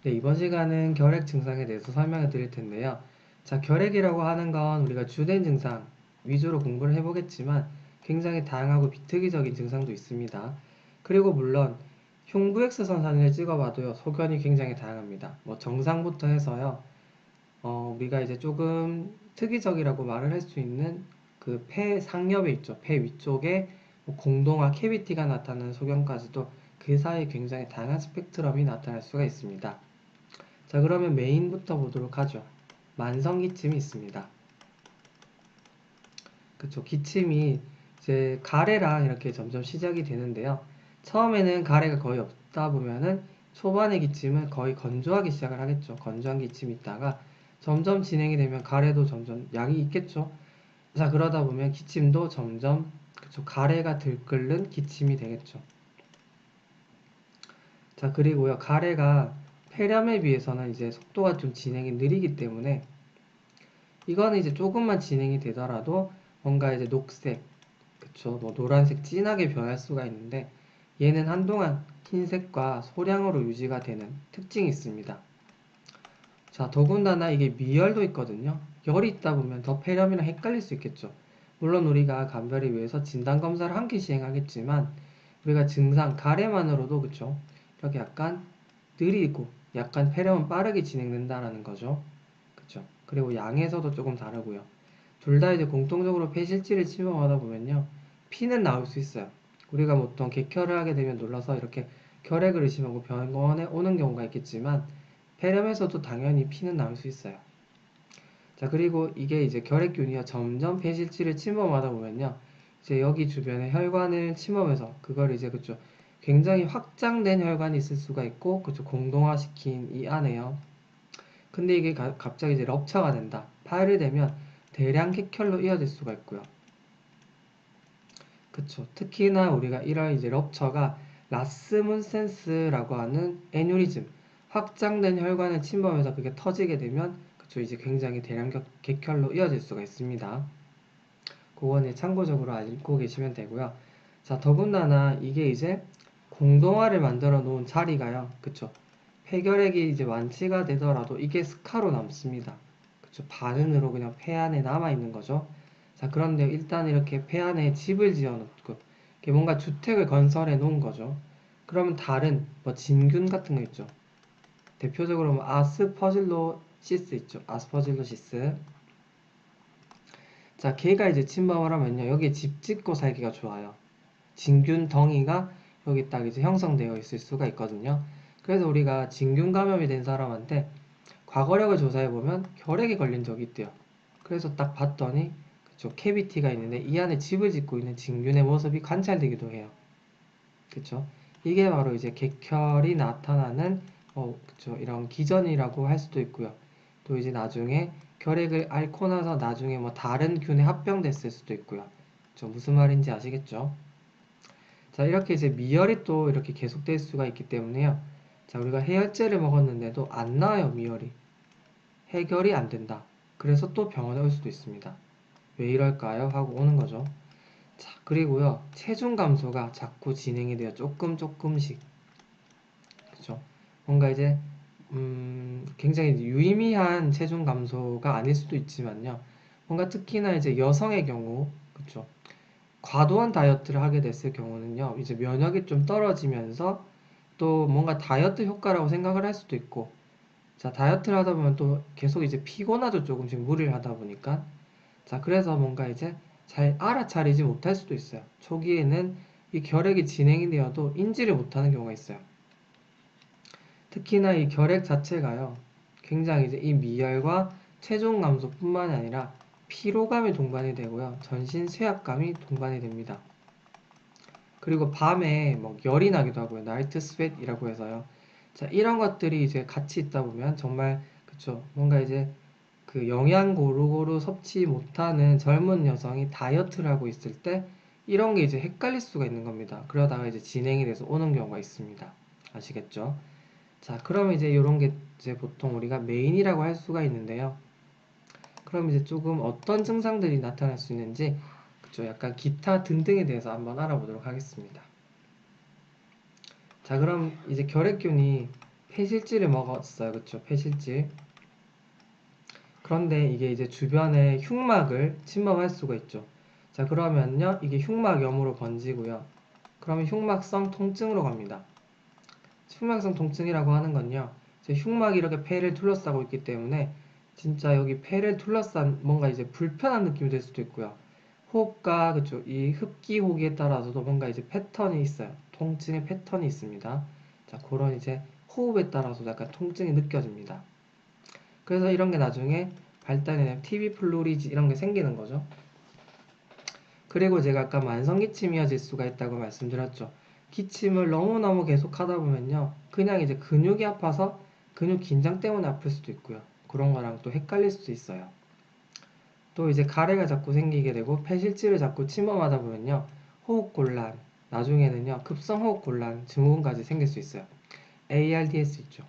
네, 이번 시간은 결핵 증상에 대해서 설명해 드릴 텐데요. 자, 결핵이라고 하는 건 우리가 주된 증상 위주로 공부를 해보겠지만 굉장히 다양하고 비특이적인 증상도 있습니다. 그리고 물론 흉부 X선 사진을 찍어봐도요, 소견이 굉장히 다양합니다. 뭐 정상부터 해서요, 우리가 이제 조금 특이적이라고 말을 할 수 있는 그 폐 상엽에 있죠. 폐 위쪽에 뭐 공동화 캐비티가 나타나는 소견까지도 그 사이에 굉장히 다양한 스펙트럼이 나타날 수가 있습니다. 자, 그러면 메인부터 보도록 하죠. 만성 기침이 있습니다. 그쵸. 기침이 이제 가래랑 이렇게 점점 시작이 되는데요. 처음에는 가래가 거의 없다 보면은 초반의 기침은 거의 건조하기 시작을 하겠죠. 건조한 기침이 있다가 점점 진행이 되면 가래도 점점 약이 있겠죠. 자, 그러다 보면 기침도 점점 그쵸. 가래가 들끓는 기침이 되겠죠. 자, 그리고요. 가래가 폐렴에 비해서는 이제 속도가 좀 진행이 느리기 때문에 이거는 이제 조금만 진행이 되더라도 뭔가 이제 녹색, 그쵸, 뭐 노란색 진하게 변할 수가 있는데 얘는 한동안 흰색과 소량으로 유지가 되는 특징이 있습니다. 자, 더군다나 이게 미열도 있거든요. 열이 있다 보면 더 폐렴이랑 헷갈릴 수 있겠죠. 물론 우리가 감별을 위해서 진단검사를 함께 시행하겠지만 우리가 증상, 가래만으로도 그쵸, 이렇게 약간 느리고 약간 폐렴은 빠르게 진행된다라는 거죠. 그쵸. 그리고 양에서도 조금 다르고요. 둘 다 이제 공통적으로 폐실질을 침범하다 보면요, 피는 나올 수 있어요. 우리가 보통 객혈을 하게 되면 놀라서 이렇게 결핵을 의심하고 병원에 오는 경우가 있겠지만 폐렴에서도 당연히 피는 나올 수 있어요. 자, 그리고 이게 이제 결핵균이요, 점점 폐실질을 침범하다 보면요, 이제 여기 주변에 혈관을 침범해서 그걸 이제 그쵸, 굉장히 확장된 혈관이 있을 수가 있고 그쵸, 공동화시킨 이 안에요. 근데 이게 갑자기 이제 럽처가 된다. 파열이 되면 대량 객혈로 이어질 수가 있고요. 그쵸. 특히나 우리가 이런 이제 럽처가 라스문센스라고 하는 애뉴리즘, 확장된 혈관을 침범해서 그게 터지게 되면 그쵸, 이제 굉장히 대량 객혈로 이어질 수가 있습니다. 그거는 참고적으로 알고 계시면 되고요. 자, 더군다나 이게 이제 공동화를 만들어 놓은 자리가요. 그쵸. 폐결핵이 이제 완치가 되더라도 이게 스카로 남습니다. 그쵸. 반은으로 그냥 폐 안에 남아 있는 거죠. 자, 그런데 일단 이렇게 폐 안에 집을 지어 놓고 뭔가 주택을 건설해 놓은 거죠. 그러면 다른 뭐 진균 같은 거 있죠. 대표적으로 뭐 아스퍼질로시스 있죠. 아스퍼질로시스. 자, 걔가 이제 침범을 하면요, 여기에 집 짓고 살기가 좋아요. 진균 덩이가 여기 딱 이제 형성되어 있을 수가 있거든요. 그래서 우리가 진균 감염이 된 사람한테 과거력을 조사해 보면 결핵에 걸린 적이 있대요. 그래서 딱 봤더니 그쵸, 캐비티가 있는데 이 안에 집을 짓고 있는 진균의 모습이 관찰되기도 해요. 그쵸? 이게 바로 이제 객혈이 나타나는 그쵸, 이런 기전이라고 할 수도 있고요. 또 이제 나중에 결핵을 앓고 나서 나중에 뭐 다른 균에 합병됐을 수도 있고요. 무슨 말인지 아시겠죠? 자, 이렇게 이제 미열이 또 이렇게 계속될 수가 있기 때문에요. 자, 우리가 해열제를 먹었는데도 안 나아요, 미열이. 해결이 안 된다. 그래서 또 병원에 올 수도 있습니다. 왜 이럴까요? 하고 오는 거죠. 자, 그리고요, 체중 감소가 자꾸 진행이 돼요. 조금씩. 그죠? 뭔가 이제, 굉장히 유의미한 체중 감소가 아닐 수도 있지만요. 뭔가 특히나 이제 여성의 경우, 그쵸? 과도한 다이어트를 하게 됐을 경우는요, 이제 면역이 좀 떨어지면서 또 뭔가 다이어트 효과라고 생각을 할 수도 있고, 자, 다이어트를 하다 보면 또 계속 이제 피곤하죠. 조금씩 무리를 하다 보니까. 자, 그래서 뭔가 이제 잘 알아차리지 못할 수도 있어요. 초기에는 이 결핵이 진행이 되어도 인지를 못하는 경우가 있어요. 특히나 이 결핵 자체가요, 굉장히 이제 이 미열과 체중 감소뿐만이 아니라 피로감이 동반이 되고요, 전신 쇠약감이 동반이 됩니다. 그리고 밤에 뭐 열이 나기도 하고요, 나이트 스웨트이라고 해서요. 자, 이런 것들이 이제 같이 있다 보면 정말 그쵸, 뭔가 이제 그 영양 고루고루 섭취 못하는 젊은 여성이 다이어트를 하고 있을 때 이런 게 이제 헷갈릴 수가 있는 겁니다. 그러다가 이제 진행이 돼서 오는 경우가 있습니다. 아시겠죠? 자, 그럼 이제 이런 게 이제 보통 우리가 메인이라고 할 수가 있는데요. 그럼 이제 조금 어떤 증상들이 나타날 수 있는지, 그쵸, 약간 기타 등등에 대해서 한번 알아보도록 하겠습니다. 자, 그럼 이제 결핵균이 폐실질을 먹었어요. 그쵸? 폐실질. 그런데 이게 이제 주변에 흉막을 침범할 수가 있죠. 자, 그러면요. 이게 흉막염으로 번지고요. 그러면 흉막성 통증으로 갑니다. 흉막성 통증이라고 하는 건요. 이제 흉막이 이렇게 폐를 둘러싸고 있기 때문에 진짜 여기 폐를 둘러싼 뭔가 이제 불편한 느낌이 들 수도 있고요. 호흡과 그쵸 이 흡기 호기에 따라서도 뭔가 이제 패턴이 있어요. 통증의 패턴이 있습니다. 자, 그런 이제 호흡에 따라서 약간 통증이 느껴집니다. 그래서 이런 게 나중에 발달이 되면 TV 플루리지 이런 게 생기는 거죠. 그리고 제가 아까 만성 기침이 어질 수가 있다고 말씀드렸죠. 기침을 너무너무 계속 하다 보면요. 그냥 이제 근육이 아파서 근육 긴장 때문에 아플 수도 있고요. 그런 거랑 또 헷갈릴 수도 있어요. 또 이제 가래가 자꾸 생기게 되고 폐실질을 자꾸 침범하다 보면요. 호흡곤란, 나중에는요. 급성호흡곤란 증후군까지 생길 수 있어요. ARDS 있죠.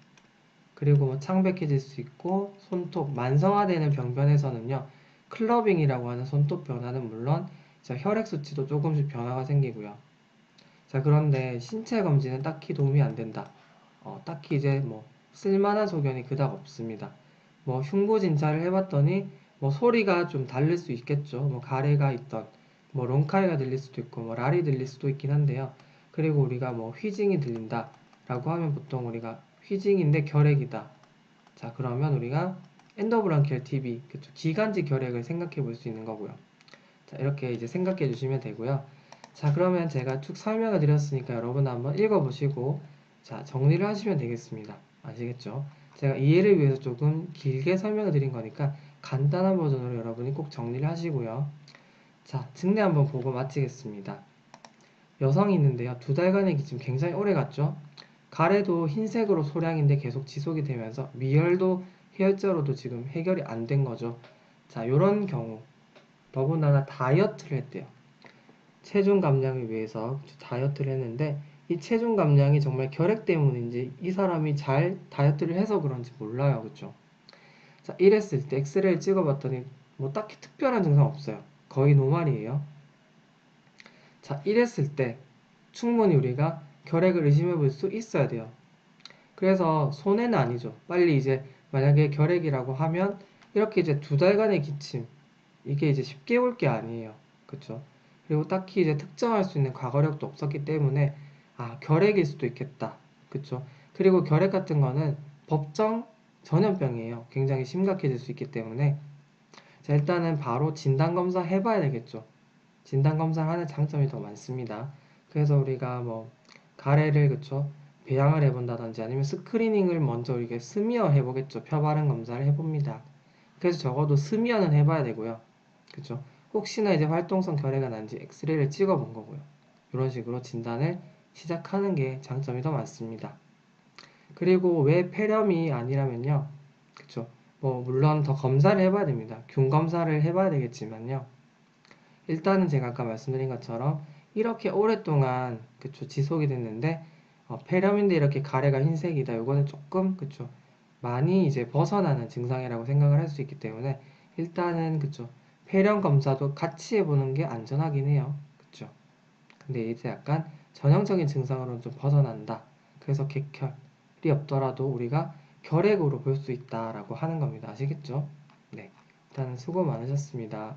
그리고 뭐 창백해질 수 있고 손톱, 만성화되는 병변에서는요. 클러빙이라고 하는 손톱 변화는 물론 혈액 수치도 조금씩 변화가 생기고요. 자, 그런데 신체 검진은 딱히 도움이 안 된다. 딱히 이제 뭐 쓸만한 소견이 그닥 없습니다. 뭐 흉부진찰을 해봤더니 뭐 소리가 좀 다를 수 있겠죠. 뭐 가래가 있던 뭐 론카이가 들릴 수도 있고 뭐 랄이 들릴 수도 있긴 한데요. 그리고 우리가 뭐 휘징이 들린다라고 하면 보통 우리가 휘징인데 결핵이다. 자, 그러면 우리가 엔도브랑키얼 TB, 그쵸? 기관지 결핵을 생각해 볼 수 있는 거고요. 자, 이렇게 이제 생각해 주시면 되고요. 자, 그러면 제가 쭉 설명을 드렸으니까 여러분 한번 읽어보시고, 자, 정리를 하시면 되겠습니다. 아시겠죠? 제가 이해를 위해서 조금 길게 설명을 드린 거니까 간단한 버전으로 여러분이 꼭 정리를 하시고요. 자, 증례 한번 보고 마치겠습니다. 여성이 있는데요. 2달간의 기침 굉장히 오래 갔죠? 가래도 흰색으로 소량인데 계속 지속이 되면서 미열도 해열제로도 지금 해결이 안 된 거죠. 자, 요런 경우 더군다나 다이어트를 했대요. 체중 감량을 위해서 다이어트를 했는데 이 체중 감량이 정말 결핵 때문인지 이 사람이 잘 다이어트를 해서 그런지 몰라요. 그쵸? 자, 이랬을 때 엑스레이를 찍어봤더니 뭐 딱히 특별한 증상 없어요. 거의 노말이에요. 자, 이랬을 때 충분히 우리가 결핵을 의심해 볼 수 있어야 돼요. 그래서 손해는 아니죠. 빨리 이제 만약에 결핵이라고 하면 이렇게 이제 2달간의 기침 이게 이제 쉽게 올 게 아니에요. 그쵸? 그리고 딱히 이제 특정할 수 있는 과거력도 없었기 때문에 아, 결핵일 수도 있겠다. 그쵸? 그리고 결핵 같은 거는 법정 전염병이에요. 굉장히 심각해질 수 있기 때문에 자, 일단은 바로 진단검사 해봐야 되겠죠. 진단검사를 하는 장점이 더 많습니다. 그래서 우리가 뭐 가래를 그쵸? 배양을 해본다든지 아니면 스크리닝을 먼저 이렇게 스미어 해보겠죠. 펴바른 검사를 해봅니다. 그래서 적어도 스미어는 해봐야 되고요. 그쵸? 혹시나 이제 활동성 결핵이 난지 엑스레이를 찍어본 거고요. 이런 식으로 진단을 시작하는 게 장점이 더 많습니다. 그리고 왜 폐렴이 아니라면요. 그쵸? 뭐 물론 더 검사를 해봐야 됩니다. 균 검사를 해봐야 되겠지만요. 일단은 제가 아까 말씀드린 것처럼 이렇게 오랫동안 그쵸? 지속이 됐는데 폐렴인데 이렇게 가래가 흰색이다. 이거는 조금 그쵸? 많이 이제 벗어나는 증상이라고 생각을 할 수 있기 때문에 일단은 그쵸? 폐렴 검사도 같이 해보는 게 안전하긴 해요. 그쵸? 근데 이제 약간 전형적인 증상으로는 좀 벗어난다. 그래서 객혈이 없더라도 우리가 결핵으로 볼 수 있다라고 하는 겁니다. 아시겠죠? 네. 일단 수고 많으셨습니다.